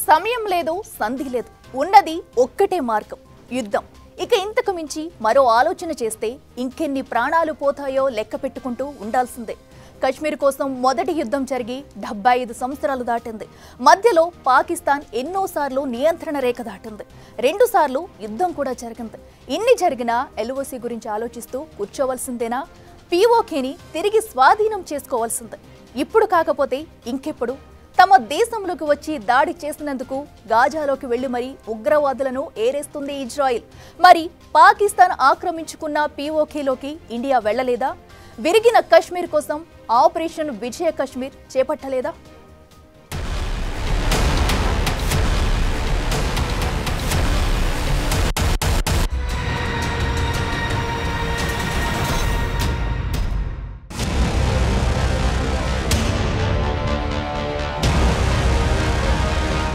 సమయం లేదు, సంధి లేదు, ఉన్నది ఒక్కటే మార్గం యుద్ధం. ఇక ఇంతకు మించి మరో ఆలోచన చేస్తే ఇంకెన్ని ప్రాణాలు పోతాయో లెక్క పెట్టుకుంటూ ఉండాల్సిందే. కశ్మీర్ కోసం మొదటి యుద్ధం జరిగి 75 సంవత్సరాలు దాటింది. మధ్యలో పాకిస్తాన్ ఎన్నోసార్లు నియంత్రణ రేఖ దాటింది. 2 సార్లు యుద్ధం కూడా జరిగింది. ఇన్ని జరిగినా ఎల్ఓసి గురించి ఆలోచిస్తూ కూర్చోవలసిందేనా? పీఓకేని తిరిగి స్వాధీనం చేసుకోవాల్సిందే. ఇప్పుడు కాకపోతే ఇంకెప్పుడు? తమ దేశంలోకి వచ్చి దాడి చేసినందుకు గాజాలోకి వెళ్లి మరీ ఉగ్రవాదులను ఏరేస్తుంది ఇజ్రాయిల్. మరి పాకిస్తాన్ ఆక్రమించుకున్న పీఓకేలోకి ఇండియా వెళ్లలేదా? విరిగిన కశ్మీర్ కోసం ఆపరేషన్ విజయ కశ్మీర్ చేపట్టలేదా?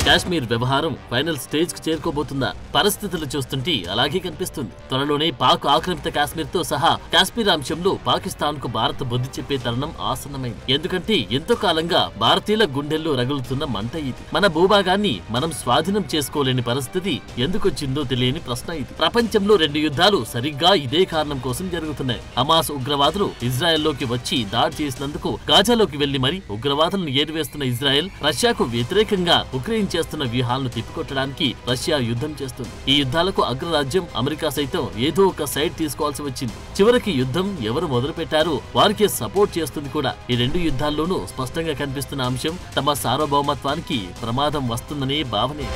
కాశ్మీర్ వ్యవహారం ఫైనల్ స్టేజ్ కు చేరుకోబోతుందా? పరిస్థితులు చూస్తుంటే అలాగే కనిపిస్తుంది. త్వరలోనే పాక్ ఆక్రమిత కాశ్మీర్ తో సహా కాశ్మీర్ అంశంలో పాకిస్తాన్ కు భారత్ బుద్ధి చెప్పే తరుణం ఆసన్నమైంది. ఎందుకంటే ఎంతో కాలంగా భారతీయుల గుండెల్లో రగులుతున్న మంట ఇది. మన భూభాగాన్ని మనం స్వాధీనం చేసుకోలేని పరిస్థితి ఎందుకొచ్చిందో తెలియని ప్రశ్న ఇది. ప్రపంచంలో 2 యుద్ధాలు సరిగ్గా ఇదే కారణం కోసం జరుగుతున్నాయి. హమాస్ ఉగ్రవాదులు ఇజ్రాయెల్లోకి వచ్చి దాడి చేసినందుకు గాజాలోకి వెళ్లి మరి ఉగ్రవాదులను ఏరివేస్తున్న ఇజ్రాయెల్ రష్యాకు వ్యతిరేకంగా ఉక్రెయిన్ చేస్తున్న వ్యూహాలను తిప్పికొట్టడానికి రష్యా యుద్ధం చేస్తుంది. ఈ యుద్ధాలకు అగ్రరాజ్యం అమెరికా సైతం ఏదో ఒక సైడ్ తీసుకోవాల్సి వచ్చింది. చివరికి యుద్ధం ఎవరు మొదలు పెట్టారో వారికే సపోర్ట్ చేస్తుంది కూడా. ఈ 2 యుద్ధాల్లోనూ స్పష్టంగా కనిపిస్తున్న అంశం తమ సార్వభౌమత్వానికి ప్రమాదం వస్తుందనే భావనే.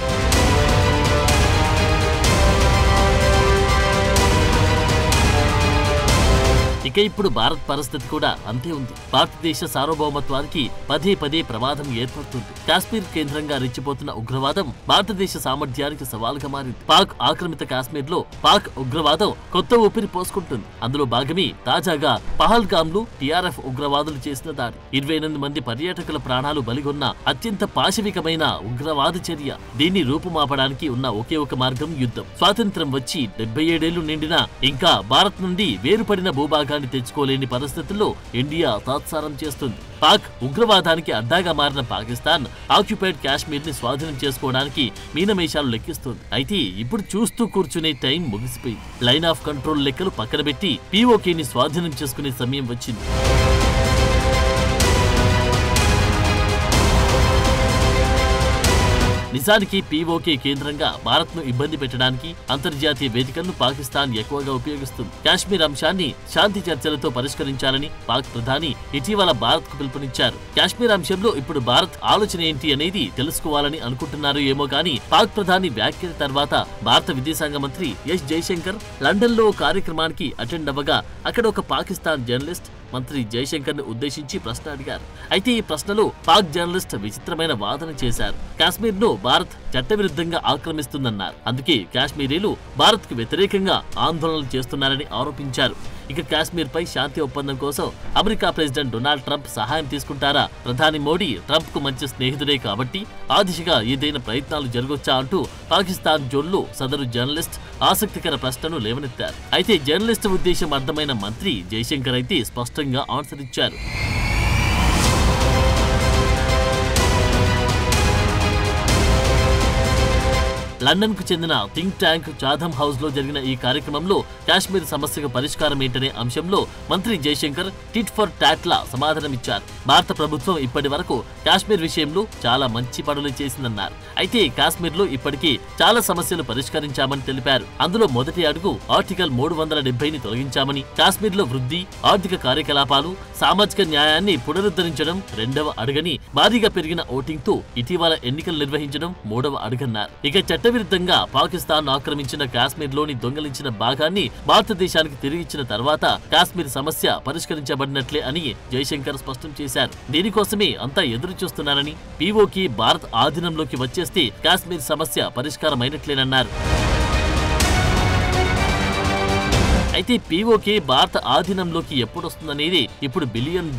ఇక ఇప్పుడు భారత్ పరిస్థితి కూడా అంతే ఉంది. భారతదేశ సార్వభౌమత్వానికి పదే పదే ప్రమాదం ఏర్పడుతుంది. కాశ్మీర్ కేంద్రంగా రెచ్చిపోతున్న ఉగ్రవాదం భారతదేశ సామర్థ్యానికి సవాలుగా మారింది. పాక్ ఆక్రమిత కాశ్మీర్ లో పాక్ ఉగ్రవాదం కొత్త ఊపిరి పోసుకుంటుంది. అందులో భాగమే తాజాగా పహల్గామ్ లో టీఆర్ఎఫ్ ఉగ్రవాదులు చేసిన దాడి. 28 మంది పర్యాటకుల ప్రాణాలు బలిగొన్న అత్యంత పాశవికమైన ఉగ్రవాద చర్య. దీన్ని రూపుమాపడానికి ఉన్న ఒకే ఒక మార్గం యుద్ధం. స్వాతంత్ర్యం వచ్చి 77 ఏళ్లు నిండినా ఇంకా భారత్ నుండి వేరుపడిన భూభాగాన్ని తెచ్చుకోలేని పరిస్థితుల్లో ఇండియా తాత్సారం చేస్తుంది. పాక్ ఉగ్రవాదానికి అడ్డాగా మారిన పాకిస్తాన్ ఆక్యుపైడ్ కాశ్మీర్ ని స్వాధీనం చేసుకోవడానికి మీనమేషాలు లెక్కిస్తుంది. అయితే ఇప్పుడు చూస్తూ కూర్చునే టైం ముగిసిపోయింది. లైన్ ఆఫ్ కంట్రోల్ లెక్కలు పక్కన పెట్టి పీఓకేని స్వాధీనం చేసుకునే సమయం వచ్చింది. నిజానికి పీఓకే కేంద్రంగా భారత్ ను ఇబ్బంది పెట్టడానికి అంతర్జాతీయ వేదికలను పాకిస్తాన్ ఎక్కువగా ఉపయోగిస్తుంది. కాశ్మీర్ అంశాన్ని శాంతి చర్చలతో పరిష్కరించాలని పాక్ ప్రధాని ఇటీవల భారత్ కు పిలుపునిచ్చారు. కాశ్మీర్ అంశంలో ఇప్పుడు భారత్ ఆలోచన ఏంటి అనేది తెలుసుకోవాలని అనుకుంటున్నారు ఏమో గానీ పాక్ ప్రధాని వ్యాఖ్యల తర్వాత భారత విదేశాంగ మంత్రి ఎస్ జయశంకర్ లండన్ లో కార్యక్రమానికి అటెండ్ అవ్వగా అక్కడ ఒక పాకిస్తాన్ జర్నలిస్ట్ మంత్రి జయశంకర్ ని ఉద్దేశించి ప్రశ్న అడిగారు. అయితే ఈ ప్రశ్నలో పాక్ జర్నలిస్ట్ విచిత్రమైన వాదన చేశారు. కాశ్మీర్ ను భారత్ చట్టవిరుద్ధంగా ఆక్రమిస్తుందన్నారు. అందుకే కాశ్మీరీలు భారత్ కు వ్యతిరేకంగా ఆందోళనలు చేస్తున్నారని ఆరోపించారు. ఇక కాశ్మీర్ పై శాంతి ఒప్పందం కోసం అమెరికా ప్రెసిడెంట్ డొనాల్డ్ ట్రంప్ సహాయం తీసుకుంటారా? ప్రధాని మోడీ ట్రంప్ కు మంచి స్నేహితుడే కాబట్టి ఆ దిశగా ఏదైనా ప్రయత్నాలు జరగొచ్చా అంటూ పాకిస్తాన్ జోన్లో సదరు జర్నలిస్ట్ ఆసక్తికర ప్రశ్నను లేవనెత్తారు. అయితే జర్నలిస్ట్ ఉద్దేశం అర్థమైన మంత్రి జయశంకర్ అయితే స్పష్టంగా ఆన్సర్ ఇచ్చారు. లండన్ కు చెందిన థింక్ ట్యాంక్ చాథమ్ హౌస్ లో జరిగిన ఈ కార్యక్రమంలో కాశ్మీర్ సమస్యకు పరిష్కారం ఏంటనే అంశంలో మంత్రి జయశంకర్ టిట్ ఫర్ టాట్ లా సమాధానమిచ్చారు. భారత ప్రభుత్వం ఇప్పటి వరకు కాశ్మీర్ విషయంలో చాలా మంచి పనులు చేసిందన్నారు. అయితే కాశ్మీర్ లో ఇప్పటికీ చాలా సమస్యలు పరిష్కరించామని తెలిపారు. అందులో మొదటి అడుగు ఆర్టికల్ 370ని తొలగించామని, కాశ్మీర్ లో వృద్ధి, ఆర్థిక కార్యకలాపాలు, సామాజిక న్యాయాన్ని పునరుద్ధరించడం రెండవ అడుగని, భారీగా పెరిగిన ఓటింగ్ తో ఇటీవల ఎన్నికలు నిర్వహించడం మూడవ అడుగన్నారు. ఇక చట్టవిరుద్ధంగా పాకిస్తాన్ ఆక్రమించిన కాశ్మీర్ లోని దొంగలించిన భాగాన్ని భారతదేశానికి తిరిగిచ్చిన తర్వాత కాశ్మీర్ సమస్య పరిష్కరించబడినట్లే అని జయశంకర్ స్పష్టం చేశారు. దీనికోసమే అంతా ఎదురు చూస్తున్నారని, పీఓకే భారత్ ఆధీనంలోకి వచ్చేస్తే కాశ్మీర్ సమస్య పరిష్కారమైనట్లేనన్నారు. అయితే పీఓకే భారత ఆధీనంలోకి ఎప్పుడొస్తుందనేది ఇప్పుడు $1 బిలియన్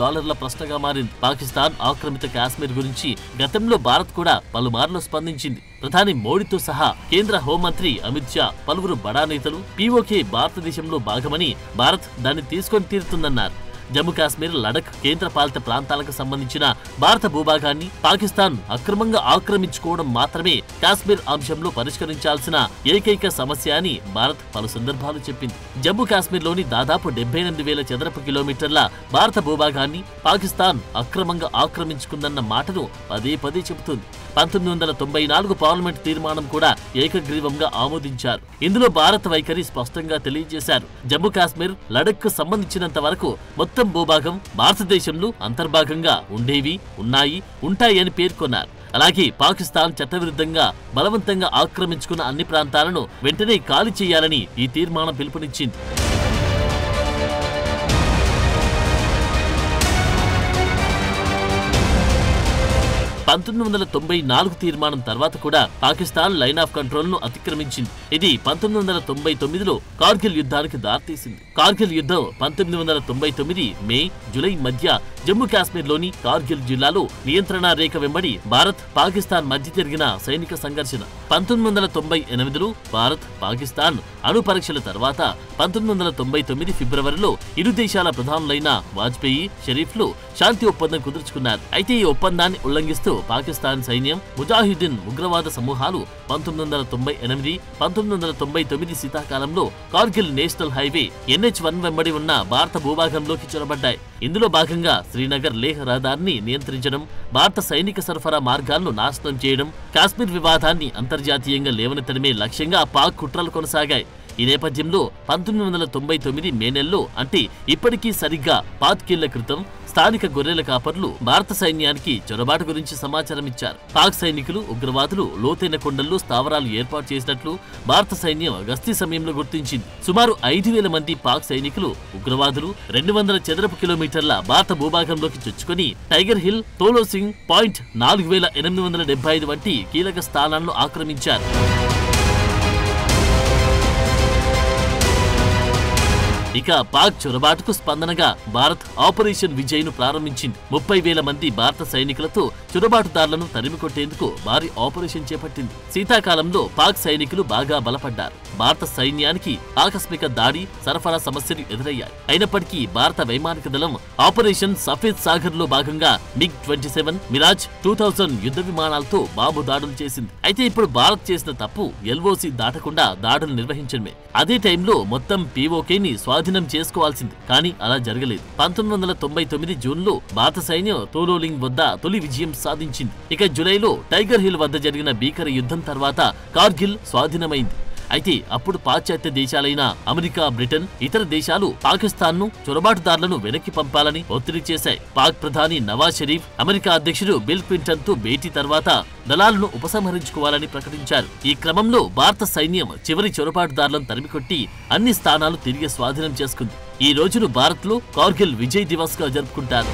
ప్రశ్నగా మారింది. పాకిస్తాన్ ఆక్రమిత కాశ్మీర్ గురించి గతంలో భారత్ కూడా పలుమార్లు స్పందించింది. ప్రధాని మోడీతో సహా కేంద్ర హోంమంత్రి అమిత్ షా, పలువురు బడా నేతలు పీఓకే భారతదేశంలో భాగమని, భారత్ దాన్ని తీసుకొని తీరుతుందన్నారు. జమ్మూ కాశ్మీర్, లడఖ్ కేంద్రపాలిత ప్రాంతాలకు సంబంధించిన భారత భూభాగాన్ని పాకిస్తాన్ అక్రమంగా ఆక్రమించుకోవడం మాత్రమే కాశ్మీర్ అంశంలో పరిష్కరించాల్సిన ఏకైక సమస్య అని భారత్ పలు సందర్భాలు చెప్పింది. జమ్మూ కాశ్మీర్లోని దాదాపు 78,000 చదరపు కిలోమీటర్ల భారత భూభాగాన్ని పాకిస్తాన్ అక్రమంగా ఆక్రమించుకుందన్న మాటను పదే పదే చెబుతుంది. 1994 పార్లమెంట్ తీర్మానం కూడా ఏకగ్రీవంగా ఆమోదించారు. ఇందులో భారత వైఖరి స్పష్టంగా తెలియజేశారు. జమ్మూ కాశ్మీర్, లడఖ్ సంబంధించినంత వరకు మొత్తం భూభాగం భారతదేశంలో అంతర్భాగంగా ఉండేవి, ఉన్నాయి, ఉంటాయి అని పేర్కొన్నారు. అలాగే పాకిస్తాన్ చట్టవిరుద్ధంగా బలవంతంగా ఆక్రమించుకున్న అన్ని ప్రాంతాలను వెంటనే ఖాళీ చేయాలని ఈ తీర్మానం పిలుపునిచ్చింది. 1994 తీర్మానం తర్వాత కూడా పాకిస్తాన్ లైన్ ఆఫ్ కంట్రోల్ ను అతిక్రమించింది. ఇది 1999లో కార్గిల్ యుద్ధానికి దారితీసింది. కార్గిల్ యుద్ధం 1999 మే, జూలై మధ్య జమ్మూ కాశ్మీర్లోని కార్గిల్ జిల్లాలో నియంత్రణ రేఖ వెంబడి భారత్, పాకిస్తాన్ మధ్య జరిగిన సైనిక సంఘర్షణ. 1998లో భారత్, పాకిస్తాన్ అణు పరీక్షల తర్వాత 1999 ఫిబ్రవరిలో ఇరు దేశాల ప్రధానులైన వాజ్పేయి, షరీఫ్లు శాంతి ఒప్పందం కుదుర్చుకున్నారు. అయితే ఈ ఒప్పందాన్ని ఉల్లంఘిస్తూ పాకిస్తాన్ సైన్యం, ముజాహిద్దీన్ ఉగ్రవాద సమూహాలు 1998, 1999 శీతాకాలంలో కార్గిల్ నేషనల్ హైవే NH1 వెంబడి ఉన్న భారత భూభాగంలోకి చొరబడ్డాయి. ఇందులో భాగంగా శ్రీనగర్ లేహ్ రహదారిని నియంత్రించడం, భారత సైనిక సరఫరా మార్గాలను నాశనం చేయడం, కాశ్మీర్ వివాదాన్ని అంతర్జాతీయంగా లేవనెత్తడమే లక్ష్యంగా పాక్ కుట్రలు కొనసాగాయి. ఈ నేపథ్యంలో 1999 మే నెలలో, అంటే ఇప్పటికీ సరిగ్గా 5 ఏళ్ల క్రితం స్థానిక గొర్రెల కాపర్లు భారత సైన్యానికి చొరబాటు గురించి సమాచారం ఇచ్చారు. పాక్ సైనికులు, ఉగ్రవాదులు లోతైన కొండల్లో స్థావరాలు ఏర్పాటు చేసినట్లు భారత సైన్యం గస్తీ సమయంలో గుర్తించింది. సుమారు 5,000 మంది పాక్ సైనికులు, ఉగ్రవాదులు 200 చదరపు కిలోమీటర్ల భారత భూభాగంలోకి చొచ్చుకొని టైగర్ హిల్, తోలో సింగ్ పాయింట్, 4875 వంటి కీలక స్థానాలను ఆక్రమించారు. ఇక పాక్ చొరబాటుకు స్పందనగా భారత్ ఆపరేషన్ విజయ్ ను ప్రారంభించింది. 30,000 మంది భారత సైనికులతో చొరబాటుదారులను తరిమికొట్టేందుకు భారీ ఆపరేషన్ చేపట్టింది. శీతాకాలంలో పాక్ సైనికులు బాగా బలపడ్డారు. భారత సైన్యానికి ఆకస్మిక దాడి, సరఫరా సమస్యలు ఎదురయ్యాయి. అయినప్పటికీ భారత వైమానిక దళం ఆపరేషన్ సఫేద్ సాగర్ లో భాగంగా MiG-27, మిరాజ్ 2000 యుద్ధ విమానాలతో బాంబు దాడులు చేసింది. అయితే ఇప్పుడు భారత్ చేసిన తప్పు LOC దాటకుండా దాడులు నిర్వహించడమే. అదే టైంలో మొత్తం POKని స్వాధీనం చేసుకోవాల్సింది. కానీ అలా జరగలేదు. 1999 జూన్లో భారత సైన్యం తోలోలింగ్ వద్ద తొలి విజయం సాధించింది. ఇక జూలైలో టైగర్ హిల్ వద్ద జరిగిన భీకర యుద్ధం తర్వాత కార్గిల్ స్వాధీనమైంది. అయితే అప్పుడు పాశ్చాత్య దేశాలైన అమెరికా, బ్రిటన్, ఇతర దేశాలు పాకిస్తాన్ ను చొరబాటుదారులను వెనక్కి పంపాలని ఒత్తిడి చేశాయి. పాక్ ప్రధాని నవాజ్ షరీఫ్, అమెరికా అధ్యక్షుడు బిల్ క్లింటన్ తో భేటీ తర్వాత దళాలను ఉపసంహరించుకోవాలని ప్రకటించారు. ఈ క్రమంలో భారత సైన్యం చివరి చొరబాటుదారులను తరిమికొట్టి అన్ని స్థానాలు తిరిగి స్వాధీనం చేసుకుంది. ఈ రోజును భారత్ లో కార్గిల్ విజయ్ దివస్ గా జరుపుకుంటారు.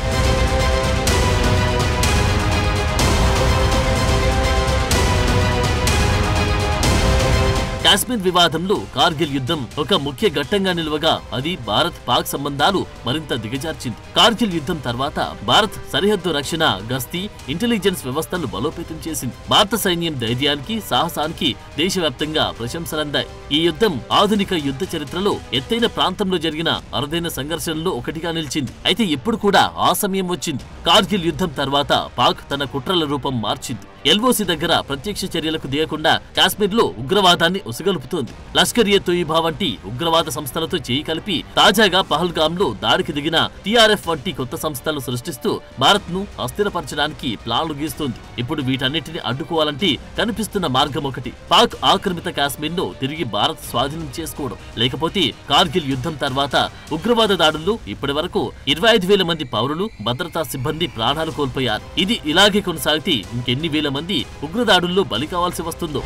కాశ్మీర్ వివాదంలో కార్గిల్ యుద్ధం ఒక ముఖ్య ఘట్టంగా నిలువగా అది భారత్ పాక్ సంబంధాలు మరింత దిగజార్చింది. కార్గిల్ యుద్ధం తర్వాత భారత్ సరిహద్దు రక్షణ, గస్తీ, ఇంటెలిజెన్స్ వ్యవస్థలు బలోపేతం చేసింది. భారత సైన్యం ధైర్యానికి, సాహసానికి దేశవ్యాప్తంగా ప్రశంసలందాయి. ఈ యుద్ధం ఆధునిక యుద్ధ చరిత్రలో ఎత్తైన ప్రాంతంలో జరిగిన అరుదైన సంఘర్షణలో ఒకటిగా నిలిచింది. అయితే ఇప్పుడు కూడా ఆ సమయం వచ్చింది. కార్గిల్ యుద్ధం తర్వాత పాక్ తన కుట్రల రూపం మార్చింది. LOC దగ్గర ప్రత్యక్ష చర్యలకు దిగకుండా కాశ్మీర్లో ఉగ్రవాదాన్ని ఉసిగొలుపుతోంది. లష్కర్-ఎ-తోయిబా వంటి ఉగ్రవాద సంస్థలతో చేయి కలిపి తాజాగా పహల్గాంలో దాడికి దిగిన TRF వంటి కొత్త సంస్థలను సృష్టిస్తూ భారత్ ను అస్థిరపరచడానికి ప్లాన్లు గీస్తోంది. ఇప్పుడు వీటన్నిటిని అడ్డుకోవాలంటే కనిపిస్తున్న మార్గం ఒకటి: పాక్ ఆక్రమిత కాశ్మీర్ ను తిరిగి భారత్ స్వాధీనం చేసుకోవడం. లేకపోతే కార్గిల్ యుద్ధం తర్వాత ఉగ్రవాద దాడుల్లో ఇప్పటి వరకు 25,000 మంది పౌరులు, భద్రతా సిబ్బంది ప్రాణాలు కోల్పోయారు. ఇది ఇలాగే కొనసాగితే ఇంకెన్ని వేల మంది ఉగ్రదాడుల్లో బలి కావాల్సి వస్తుందో.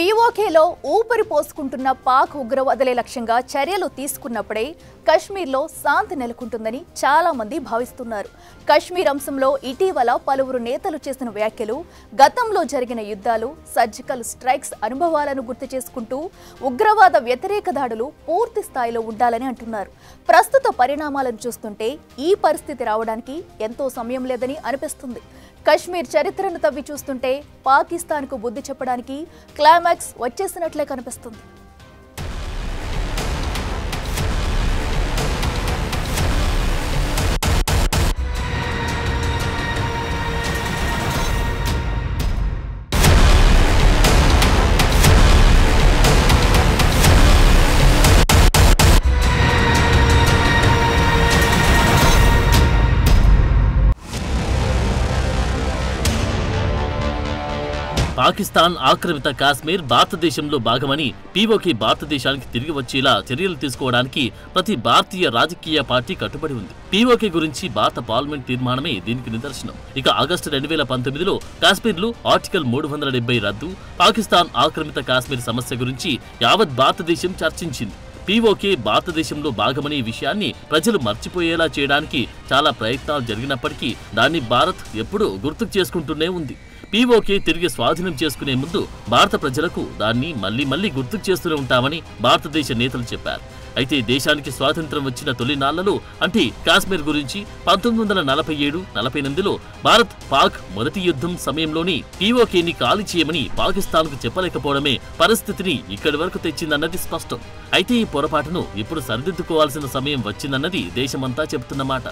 పీఓకేలో ఊపిరి పోసుకుంటున్న పాక్ ఉగ్రవాదులే లక్ష్యంగా చర్యలు తీసుకున్నప్పుడే కశ్మీర్లో శాంతి నెలకొంటుందని చాలా మంది భావిస్తున్నారు. కశ్మీర్ అంశంలో ఇటీవల పలువురు నేతలు చేసిన వ్యాఖ్యలు, గతంలో జరిగిన యుద్ధాలు, సర్జికల్ స్ట్రైక్స్ అనుభవాలను గుర్తు చేసుకుంటూ ఉగ్రవాద వ్యతిరేక దాడులు పూర్తి స్థాయిలో ఉండాలని అంటున్నారు. ప్రస్తుత పరిణామాలను చూస్తుంటే ఈ పరిస్థితి రావడానికి ఎంతో సమయం లేదని అనిపిస్తుంది. కశ్మీర్ చరిత్రను తవ్వి చూస్తుంటే పాకిస్తాన్కు బుద్ధి చెప్పడానికి క్లైమాక్స్ వచ్చేసినట్లే కనిపిస్తుంది. పాకిస్తాన్ ఆక్రమిత కాశ్మీర్ భారతదేశంలో భాగమని పీఓకే భారతదేశానికి తిరిగి వచ్చేలా చర్యలు తీసుకోవడానికి ప్రతి భారతీయ రాజకీయ పార్టీ కట్టుబడి ఉంది. పీఓకే గురించి భారత పార్లమెంట్ తీర్మానమే దీనికి నిదర్శనం. ఇక ఆగస్టు 2019లో కాశ్మీర్లో ఆర్టికల్ 370 రద్దు, పాకిస్తాన్ ఆక్రమిత కాశ్మీర్ సమస్య గురించి యావత్ భారతదేశం చర్చించింది. పీఓకే భారతదేశంలో భాగమనే విషయాన్ని ప్రజలు మర్చిపోయేలా చేయడానికి చాలా ప్రయత్నాలు జరిగినప్పటికీ దాన్ని భారత్ ఎప్పుడూ గుర్తుకు చేసుకుంటూనే ఉంది. పీఓకే తిరిగి స్వాధీనం చేసుకునే ముందు భారత ప్రజలకు దాన్ని మళ్లీ గుర్తుకు చేస్తూనే ఉంటామని భారతదేశ నేతలు చెప్పారు. అయితే దేశానికి స్వాతంత్ర్యం వచ్చిన తొలి నాళ్లలో అంటే కాశ్మీర్ గురించి 1947-48లో భారత్ పాక్ మొదటి యుద్ధం సమయంలోని పీఓకేని ఖాళీ చేయమని పాకిస్తాన్కు చెప్పలేకపోవడమే పరిస్థితిని ఇక్కడి వరకు తెచ్చిందన్నది స్పష్టం. అయితే ఈ పొరపాటును ఇప్పుడు సరిదిద్దుకోవాల్సిన సమయం వచ్చిందన్నది దేశమంతా చెబుతున్నమాట.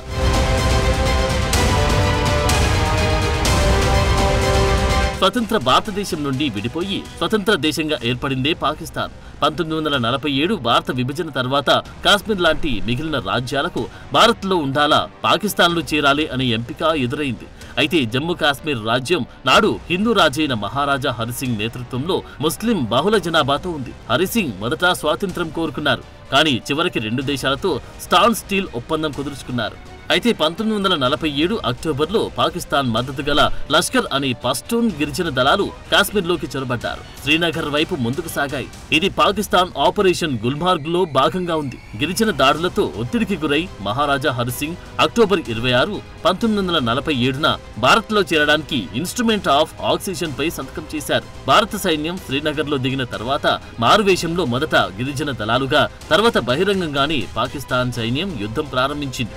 స్వతంత్ర భారతదేశం నుండి విడిపోయి స్వతంత్ర దేశంగా ఏర్పడిందే పాకిస్తాన్. 1947 భారత విభజన తర్వాత కాశ్మీర్ లాంటి మిగిలిన రాజ్యాలకు భారత్లో ఉండాలా, పాకిస్తాన్లో చేరాలి అనే ఎంపిక ఎదురైంది. అయితే జమ్మూ కాశ్మీర్ రాజ్యం నాడు హిందూ రాజైన మహారాజా హరిసింగ్ నేతృత్వంలో ముస్లిం బహుళ జనాభాతో ఉంది. హరిసింగ్ మొదట స్వాతంత్ర్యం కోరుకున్నారు, కానీ చివరికి రెండు దేశాలతో స్టాన్ స్టీల్ ఒప్పందం కుదుర్చుకున్నారు. అయితే 1947 అక్టోబర్లో పాకిస్తాన్ మద్దతు గల లష్కర్ అనే పష్టూన్ గిరిజన దళాలు కాశ్మీర్లోకి చొరబడ్డారు. శ్రీనగర్ వైపు ముందుకు సాగాయి. ఇది పాకిస్తాన్ ఆపరేషన్ గుల్మార్గ్ లో భాగంగా ఉంది. గిరిజన దాడులతో ఒత్తిడికి గురై మహారాజా హరిసింగ్ అక్టోబర్ 26, 1947న భారత్లో చేరడానికి ఇన్స్ట్రుమెంట్ ఆఫ్ ఆక్సిజన్ పై సంతకం చేశారు. భారత సైన్యం శ్రీనగర్ లో దిగిన తర్వాత మారువేషంలో మొదట గిరిజన దళాలుగా, తర్వాత బహిరంగంగానే పాకిస్తాన్ సైన్యం యుద్ధం ప్రారంభించింది.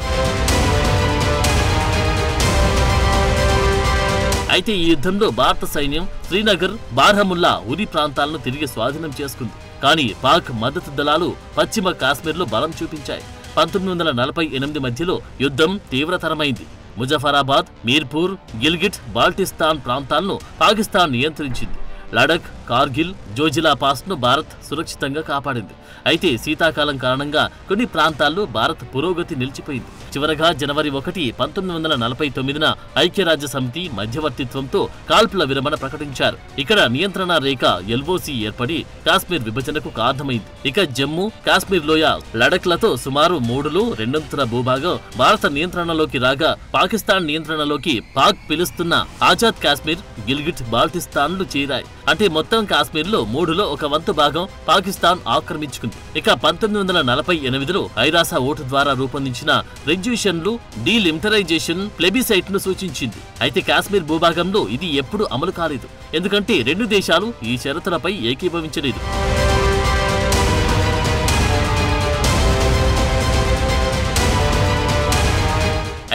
అయితే ఈ యుద్ధంలో భారత సైన్యం శ్రీనగర్, బార్హముల్లా, ఉరి ప్రాంతాలను తిరిగి స్వాధీనం చేసుకుంది. కానీ పాక్ మద్దతు దళాలు పశ్చిమ కాశ్మీర్లో బలం చూపించాయి. 1948 మధ్యలో యుద్ధం తీవ్రతరమైంది. ముజఫరాబాద్, మీర్పూర్, గిల్గిట్, బాల్టిస్తాన్ ప్రాంతాలను పాకిస్తాన్ నియంత్రించింది. లడక్, కార్గిల్, జోజిలా పాస్ను భారత్ సురక్షితంగా కాపాడింది. అయితే శీతాకాలం కారణంగా కొన్ని ప్రాంతాల్లో భారత్ పురోగతి నిలిచిపోయింది. చివరగా జనవరి 1, 1949న ఐక్యరాజ్య సమితి మధ్యవర్తిత్వంతో కాల్పుల విరమణ ప్రకటించారు. ఇక్కడ నియంత్రణ రేఖ ఎల్ఓసి ఏర్పడి కాశ్మీర్ విభజనకు కారణమైంది. ఇక జమ్మూ, కాశ్మీర్ లోయ, లడఖ్లతో సుమారు 3/2 భూభాగం భారత నియంత్రణలోకి రాగా పాకిస్తాన్ నియంత్రణలోకి పాక్ పిలుస్తున్న ఆజాద్ కాశ్మీర్, గిల్గిట్, బాల్టిస్తాన్లు చేరాయి. అంటే మొత్తం కాశ్మీర్లో 3లో 1/4 భాగం పాకిస్తాన్ ఆక్రమించుకుంది. ఇక 1948లో ఐరాస ఓటు ద్వారా రూపొందించిన రెజ్యూషన్లు డీలిమిటరైజేషన్ ప్లెబిసైట్ ను సూచించింది. అయితే కాశ్మీర్ భూభాగంలో ఇది ఎప్పుడూ అమలు కాలేదు, ఎందుకంటే రెండు దేశాలు ఈ షరతులపై ఏకీభవించలేదు.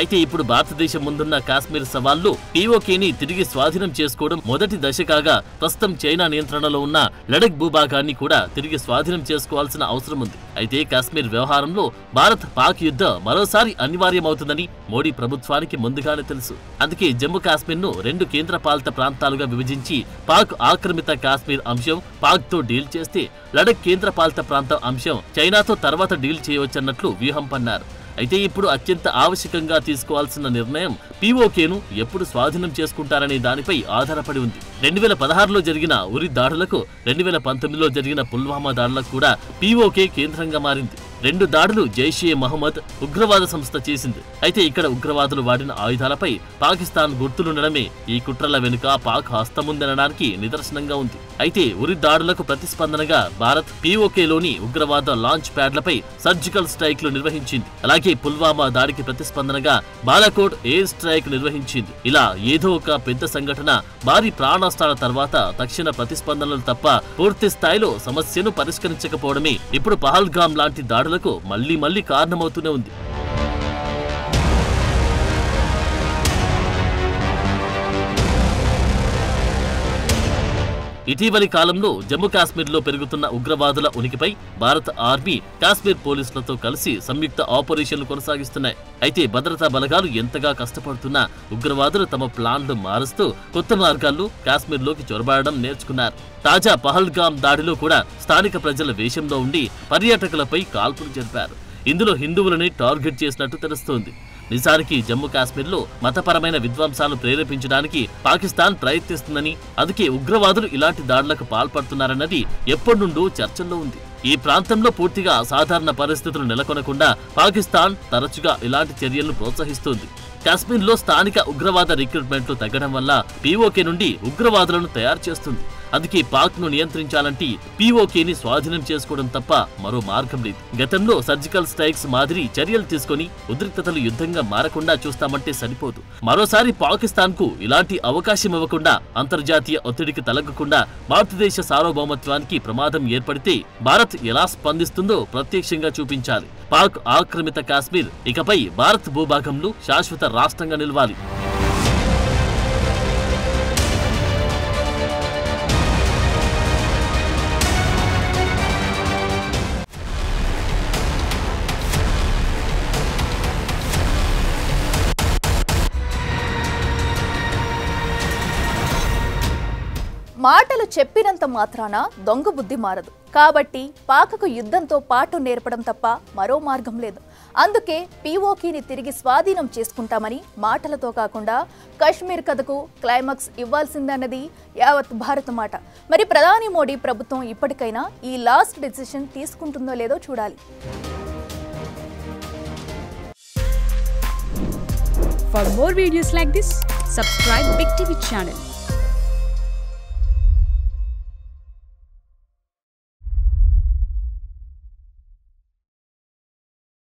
అయితే ఇప్పుడు భారతదేశం ముందున్న కాశ్మీర్ సవాల్లో పీఓకేని తిరిగి స్వాధీనం చేసుకోవడం మొదటి దశ కాగా, ప్రస్తుతం చైనా నియంత్రణలో ఉన్న లడక్ భూభాగాన్ని కూడా తిరిగి స్వాధీనం చేసుకోవాల్సిన అవసరం ఉంది. అయితే కాశ్మీర్ వ్యవహారంలో భారత్ పాక్ యుద్ధం మరోసారి అనివార్యమవుతుందని మోడీ ప్రభుత్వానికి ముందుగానే తెలుసు. అందుకే జమ్మూ కాశ్మీర్ను 2 కేంద్రపాలిత ప్రాంతాలుగా విభజించి పాక్ ఆక్రమిత కాశ్మీర్ అంశం పాక్ తో డీల్ చేస్తే, లడక్ కేంద్రపాలిత ప్రాంతం అంశం చైనాతో తర్వాత డీల్ చేయవచ్చన్నట్లు వ్యూహం పన్నారు. అయితే ఇప్పుడు అత్యంత ఆవశ్యకంగా తీసుకోవాల్సిన నిర్ణయం పీఓకేను ఎప్పుడు స్వాధీనం చేసుకుంటారనే దానిపై ఆధారపడి ఉంది. 2016లో జరిగిన ఉరి దాడులకు, 2019లో జరిగిన పుల్వామా దాడులకు కూడా పీఓకే కేంద్రంగా మారింది. 2 దాడులు జైషే మహమ్మద్ ఉగ్రవాద సంస్థ చేసింది. అయితే ఇక్కడ ఉగ్రవాదులు వాడిన ఆయుధాలపై పాకిస్తాన్ గుర్తులుండడమే ఈ కుట్రల వెనుక పాక్ హస్తముందనడానికి నిదర్శనంగా ఉంది. అయితే ఉరి దాడులకు ప్రతిస్పందనగా భారత్ పీఓకేలోని ఉగ్రవాద లాంచ్ ప్యాడ్లపై సర్జికల్ స్ట్రైక్లు నిర్వహించింది. అలాగే పుల్వామా దాడికి ప్రతిస్పందనగా బాలాకోట్ ఎయిర్ స్ట్రైక్ నిర్వహించింది. ఇలా ఏదో ఒక పెద్ద సంఘటన భారీ ప్రాణనష్టాల తర్వాత తక్షణ ప్రతిస్పందనలు తప్ప పూర్తి స్థాయిలో సమస్యను పరిష్కరించకపోవడమే ఇప్పుడు పహల్గామ్ లాంటి దాడులకు మళ్లీ కారణమవుతూనే ఉంది. ఇటీవలి కాలంలో జమ్మూ కాశ్మీర్లో పెరుగుతున్న ఉగ్రవాదుల ఉనికిపై భారత ఆర్మీ కాశ్మీర్ పోలీసులతో కలిసి సంయుక్త ఆపరేషన్లు కొనసాగిస్తున్నాయి. అయితే భద్రతా బలగాలు ఎంతగా కష్టపడుతున్నా ఉగ్రవాదులు తమ ప్లాన్లు మారుస్తూ కొత్త మార్గాల్లో కాశ్మీర్లోకి చొరబాడడం నేర్చుకున్నారు. తాజా పహల్గామ్ దాడిలో కూడా స్థానిక ప్రజల వేషంలో ఉండి పర్యాటకులపై కాల్పులు జరిపారు. ఇందులో హిందువులని టార్గెట్ చేసినట్టు తెలుస్తోంది. నిజానికి జమ్మూ కాశ్మీర్లో మతపరమైన విధ్వంసాలు ప్రేరేపించడానికి పాకిస్తాన్ ప్రయత్నిస్తుందని, అందుకే ఉగ్రవాదులు ఇలాంటి దాడులకు పాల్పడుతున్నారన్నది ఎప్పటి నుండో చర్చల్లో ఉంది. ఈ ప్రాంతంలో పూర్తిగా అసాధారణ పరిస్థితులు నెలకొనకుండా పాకిస్తాన్ తరచుగా ఇలాంటి చర్యలను ప్రోత్సహిస్తోంది. కాశ్మీర్లో స్థానిక ఉగ్రవాద రిక్రూట్మెంట్లు తగ్గడం వల్ల పీఓకే నుండి ఉగ్రవాదులను తయారు చేస్తుంది. అందుకే పాక్ ను నియంత్రించాలంటే పీఓకేని స్వాధీనం చేసుకోవడం తప్ప మరో మార్గం లేదు. గతంలో సర్జికల్ స్ట్రైక్స్ మాదిరి చర్యలు తీసుకుని ఉద్రిక్తతలు యుద్ధంగా మారకుండా చూస్తామంటే సరిపోదు. మరోసారి పాకిస్తాన్ కు ఇలాంటి అవకాశం ఇవ్వకుండా, అంతర్జాతీయ ఒత్తిడికి తలగ్గకుండా భారతదేశ సార్వభౌమత్వానికి ప్రమాదం ఏర్పడితే భారత్ ఎలా స్పందిస్తుందో ప్రత్యక్షంగా చూపించాలి. పాక్ ఆక్రమిత కాశ్మీర్ ఇకపై భారత్ భూభాగంలో శాశ్వత రాష్ట్రంగా నిలవాలి. మాటలు చెప్పినంత మాత్రాన దొంగ బుద్ధి మారదు. కాబట్టి పాక్కు యుద్ధంతో పాటు నేర్పడం తప్ప మరో మార్గం లేదు. అందుకే పీఓకేని తిరిగి స్వాధీనం చేసుకుంటామని మాటలతో కాకుండా కశ్మీర్ కథకు క్లైమాక్స్ ఇవ్వాల్సిందన్నది యావత్ భారత్ మాట. మరి ప్రధాని మోడీ ప్రభుత్వం ఇప్పటికైనా ఈ లాస్ట్ డెసిషన్ తీసుకుంటుందో లేదో చూడాలి. For more videos like this, subscribe Big TV channel.